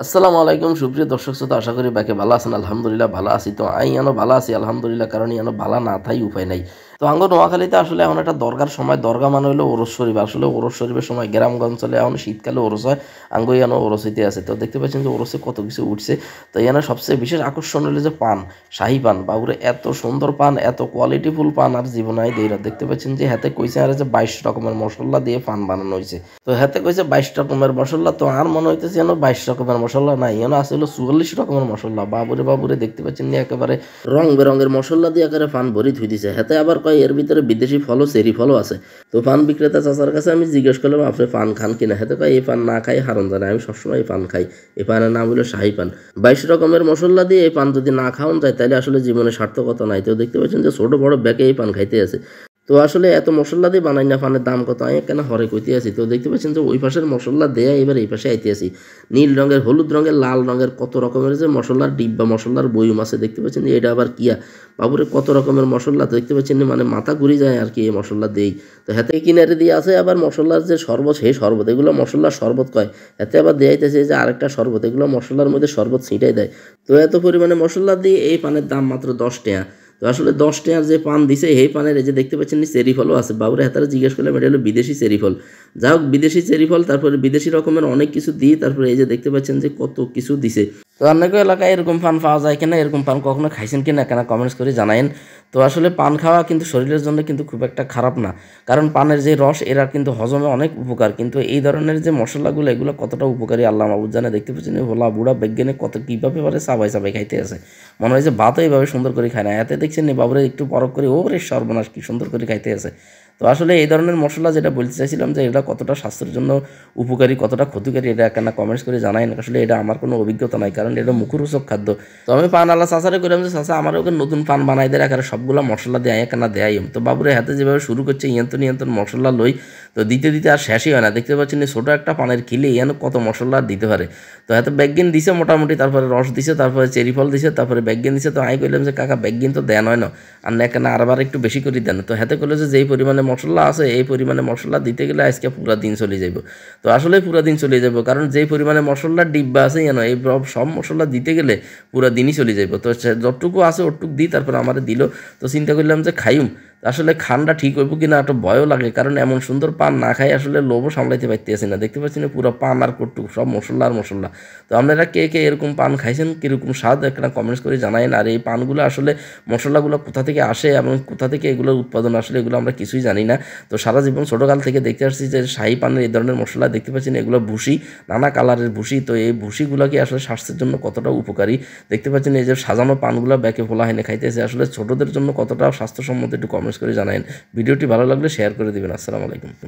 আসসালামু আলাইকুম সুপ্রিয় দর্শক শ্রোতা আশা করি বাকি ভালো আছেন আলহামদুলিল্লাহ ভালো আছি তো আনো ভালো আছি আলহামদুলিল্লাহ কারণ ইয়ানো ভালো না থাই উপায় নাই তো আঙ্গ নোয়াখালীতে আসলে এখন একটা দরকার সময় দরগা মানে হলো ওরস শরীফ আসলে ওরস শরীফের সময় গ্রামগঞ্জ চলে এখন শীতকালে ওরস হয় আঙ্গ ইয়ানো ওরস হইতে আছে তো দেখতে পাচ্ছেন যে ওরসে কত কিছু উঠছে তো ইয়ানো সবচেয়ে বিশেষ আকর্ষণ হলো যে পান শাহী পান বাবুরে এত সুন্দর পান এত কোয়ালিটিফুল পান আর জীবনায় দেইরা দেখতে পাচ্ছেন যে হাতে কইছে আর যে 22 রকমের মশলা দিয়ে পান বানানো হয়েছে তো হাতে কইছে 22 রকমের মশলা তো আর মনে হইতেছে যেন 22 রকমের মশলা নাই যেন আসলে 44 রকমের মশলা বাবুরে বাবুরে দেখতে পাচ্ছেন যে একেবারে রং বেরঙের মশলা দিয়ে একেবারে পান ভরি থুই দিছে হাতে আবার কয় এর ভিতরে বিদেশি ফলও চেরি ফলও আছে তো পান বিক্রেতা চাচার কাছে আমি জিজ্ঞেস করলাম আপনি পান খান কিনা হাতে কয় এই পান না খাই হারণ জানে আমি সবসময় এই পান খাই এই পানের নাম হলো শাহী পান 22 রকমের মশলা দিয়ে এই পান যদি না খাওয়ান যায় তাহলে আসলে জীবনে সার্থকতা নাই তো দেখতে পাচ্ছেন যে ছোট বড় ব্যাগে এই পান খাইতে আছে তো আসলে এত মশলা দিয়ে বানাই না পানের দাম কত আমি কেন হরে কইতে আছি তো দেখতে পাচ্ছেন যে ওই পাশের মশলা দেয়া এবার এই পাশে আইতে আছি নীল রঙের হলুদ রঙের লাল রঙের কত রকমের যে মশলার ডিব্বা মশলার বয়ম আছে দেখতে পাচ্ছেন যে এটা আবার কিয়া বাবুরে কত রকমের মশলা দেখতে পাচ্ছেন মানে মাথা ঘুরি যায় আর কি এই মশলা দেই তো হাতে কিনারে দিয়ে আছে আবার মশলার যে শরবত সেই শরবত এগুলো মশলার শরবত কয় হাতে আবার দেয়াইতেছে যে আরেকটা শরবত এগুলো মশলার মধ্যে শরবত ছিটাই দেয় তো এত পরিমাণে মশলা দিয়ে এই পানের দাম মাত্র 10 টাকা তো আসলে 10 টাকার যে পান দিছে এই পানের এই যে দেখতে পাচ্ছেন চেরি ফলও আছে বাবুরে হাতারা জিজ্ঞেস করলাম এটা হলো বিদেশি চেরি ফল যা হোক বিদেশি চেরি ফল তারপরে বিদেশি রকমের অনেক কিছু দিই তারপরে এই যে দেখতে পাচ্ছেন যে কত কিছু দিছে তো আপনাকে এলাকায় এরকম পান পাওয়া যায় কিনা এরকম পান কখনো খাইছেন কিনা কেন কমেন্টস করে জানায়েন তো আসলে পান খাওয়া কিন্তু শরীরের জন্য কিন্তু খুব একটা খারাপ না কারণ পানের যে রস এরা কিন্তু হজমে অনেক উপকার কিন্তু এই ধরনের যে মশলাগুলো এগুলো কতটা উপকারী আল্লাহ মাহবুব জানে দেখতে পাচ্ছেন ভোলা বুড়া বৈজ্ঞানিক কত কীভাবে পারে চাবাই চাবাই খাইতে আছে মনে হয় যে ভাতও এইভাবে সুন্দর করে খায় না এতে দেখছেন বাবুরে একটু পরক করে ওরে সর্বনাশ কি সুন্দর করে খাইতে আছে তো আসলে এই ধরনের মশলা যেটা বলতে চাইছিলাম যে এটা কতটা স্বাস্থ্যের জন্য উপকারী কতটা ক্ষতিকারী এটা কেন কমেন্টস করে জানাই না আসলে এটা আমার কোনো অভিজ্ঞতা নাই কারণ এটা মুখরোচক খাদ্য তো আমি পান আল্লাহ চাচারে করলাম যে চাচা আমার ওকে নতুন পান বানাই দেয় রাখার সবগুলো মশলা দেয় কেন দেয় তো বাবুরে হাতে যেভাবে শুরু করছে ইয়ন্তন মশলা লই তো দিতে দিতে আর শেষই হয় না দেখতে পাচ্ছেন ছোটো একটা পানের খিলে ইয়ান কত মশলা দিতে পারে তো এত ব্যাগগিন দিছে মোটামুটি তারপরে রস দিছে তারপরে চেরি ফল দিছে তারপরে ব্যাগগিন দিছে তো আমি কইলাম যে কাকা ব্যাগগিন তো দেন হয় না আর না কেন আরবার একটু বেশি করে দেন তো হাতে করলে যে যেই পরিমাণে মশলা আছে এই পরিমাণে মশলা দিতে গেলে আজকে পুরো দিন চলে যাব তো আসলে পুরো দিন চলে যাব কারণ যেই পরিমাণে মশলার ডিব্বা আছে জানো এই সব মশলা দিতে গেলে পুরো দিনই চলে যাব তো যতটুকু আছে ওটুকু দিই তারপর আমাদের দিল তো চিন্তা করলাম যে খাইম আসলে খানটা ঠিক হইব কিনা একটু ভয়ও লাগে কারণ এমন সুন্দর পান না খাই আসলে লোভও সামলাইতে পারতেছি না দেখতে পাচ্ছি না পুরো পান আর কটুক সব মশলা আর মশলা তো আপনারা কে কে এরকম পান খাইছেন কীরকম স্বাদ একটা কমেন্টস করে জানায়েন আর এই পানগুলো আসলে মশলাগুলো কোথা থেকে আসে এবং কোথা থেকে এগুলোর উৎপাদন আসলে এগুলো আমরা কিছুই জানি না তো সারা জীবন ছোটোকাল থেকে দেখতে আসছি যে শাহী পানের এই ধরনের মশলা দেখতে পাচ্ছেন এগুলো ভুসি নানা কালারের ভুসি তো এই ভুসিগুলো কি আসলে স্বাস্থ্যের জন্য কতটা উপকারী দেখতে পাচ্ছেন এই যে সাজানো পানগুলো ব্যাকে ফোলা হেনে খাইতেছে আসলে ছোটোদের জন্য কতটা স্বাস্থ্যসম্মত একটু কমেন্টস করে জানায়েন ভিডিওটি ভালো লাগলে শেয়ার করে দিবেন আসসালামু আলাইকুম।